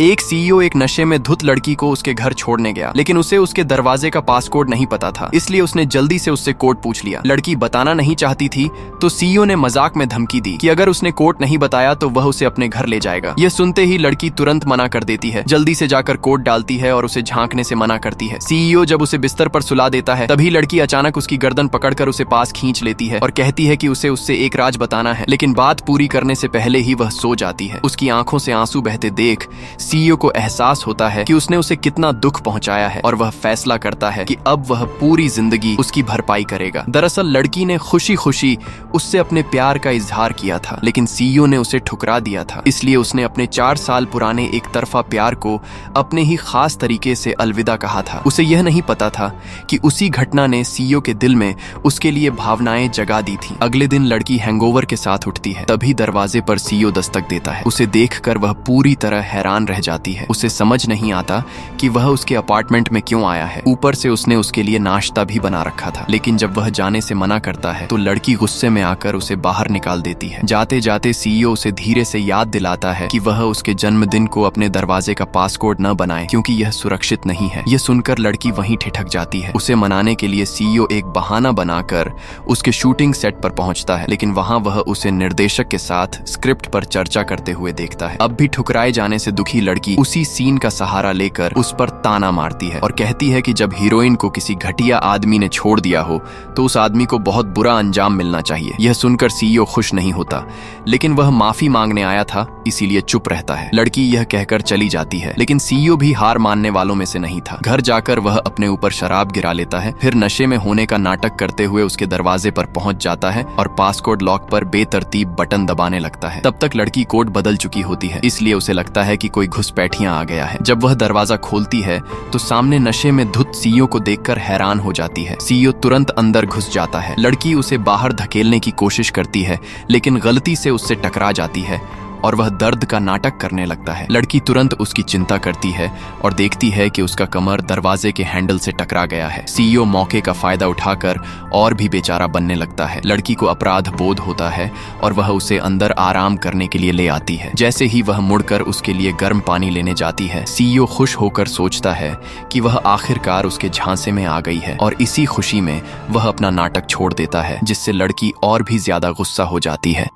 एक सीईओ एक नशे में धुत लड़की को उसके घर छोड़ने गया, लेकिन उसे उसके दरवाजे का पासकोड नहीं पता था, इसलिए उसने जल्दी से उससे कोड पूछ लिया। लड़की बताना नहीं चाहती थी तो सीईओ ने मजाक में धमकी दी कि अगर उसने कोड नहीं बताया तो वह उसे अपने घर ले जाएगा। यह सुनते ही लड़की तुरंत मना कर देती है, जल्दी से जाकर कोड डालती है और उसे झांकने से मना करती है। सीईओ जब उसे बिस्तर पर सुला देता है तभी लड़की अचानक उसकी गर्दन पकड़कर उसे पास खींच लेती है और कहती है कि उसे उससे एक राज बताना है, लेकिन बात पूरी करने से पहले ही वह सो जाती है। उसकी आंखों से आंसू बहते देख सीईओ को एहसास होता है कि उसने उसे कितना दुख पहुंचाया है और वह फैसला करता है कि अब वह पूरी जिंदगी उसकी भरपाई करेगा। दरअसल लड़की ने खुशी खुशी उससे अपने प्यार का इजहार किया था, लेकिन सीईओ ने उसे ठुकरा दिया था, इसलिए उसने अपने 4 साल पुराने एक तरफा प्यार को अपने ही खास तरीके से अलविदा कहा था। उसे यह नहीं पता था कि उसी घटना ने सीईओ के दिल में उसके लिए भावनाएं जगा दी थी। अगले दिन लड़की हैंगओवर के साथ उठती है, तभी दरवाजे पर सीईओ दस्तक देता है। उसे देखकर वह पूरी तरह हैरान रह जाती है। उसे समझ नहीं आता कि वह उसके अपार्टमेंट में क्यों आया है। ऊपर से उसने उसके लिए नाश्ता भी बना रखा था, लेकिन जब वह जाने से मना करता है तो लड़की गुस्से में आकर उसे बाहर निकाल देती है। जाते जाते सीईओ उसे धीरे से याद दिलाता है कि वह उसके जन्मदिन को अपने दरवाजे का पासकोड न बनाए, क्योंकि यह सुरक्षित नहीं है। यह सुनकर लड़की वहीं ठिठक जाती है। उसे मनाने के लिए सीईओ एक बहाना बनाकर उसके शूटिंग सेट पर पहुंचता है, लेकिन वहां वह उसे निर्देशक के साथ स्क्रिप्ट पर चर्चा करते हुए देखता है। अब भी ठुकराए जाने से दुखी लड़की उसी सीन का सहारा लेकर उस पर ताना मारती है और कहती है कि जब हीरोइन को किसी घटिया आदमी ने छोड़ दिया हो तो उस आदमी को बहुत बुरा अंजाम मिलना चाहिए। यह सुनकर सीईओ खुश नहीं होता, लेकिन वह माफी मांगने आया था इसीलिए चुप रहता है। लड़की यह कहकर चली जाती है, लेकिन सीईओ भी हार मानने वालों में से नहीं था। घर जाकर वह अपने ऊपर शराब गिरा लेता है, फिर नशे में होने का नाटक करते हुए उसके दरवाजे पर पहुंच जाता है और पासकोड लॉक पर बेतरतीब बटन दबाने लगता है। तब तक लड़की कोड बदल चुकी होती है, इसलिए उसे लगता है कि कोई घुसपैठिया आ गया है। जब वह दरवाजा खोलती है तो सामने नशे में धुत सीईओ को देखकर हैरान हो जाती है। सीईओ तुरंत अंदर घुस जाता है। लड़की उसे बाहर धकेलने की कोशिश करती है, लेकिन गलती से उससे टकरा जाती है और वह दर्द का नाटक करने लगता है। लड़की तुरंत उसकी चिंता करती है और देखती है कि उसका कमर दरवाजे के हैंडल से टकरा गया है। सीईओ मौके का फायदा उठाकर और भी बेचारा बनने लगता है। लड़की को अपराध बोध होता है और वह उसे अंदर आराम करने के लिए ले आती है। जैसे ही वह मुड़कर उसके लिए गर्म पानी लेने जाती है, सीईओ खुश होकर सोचता है कि वह आखिरकार उसके झांसे में आ गई है और इसी खुशी में वह अपना नाटक छोड़ देता है, जिससे लड़की और भी ज्यादा गुस्सा हो जाती है।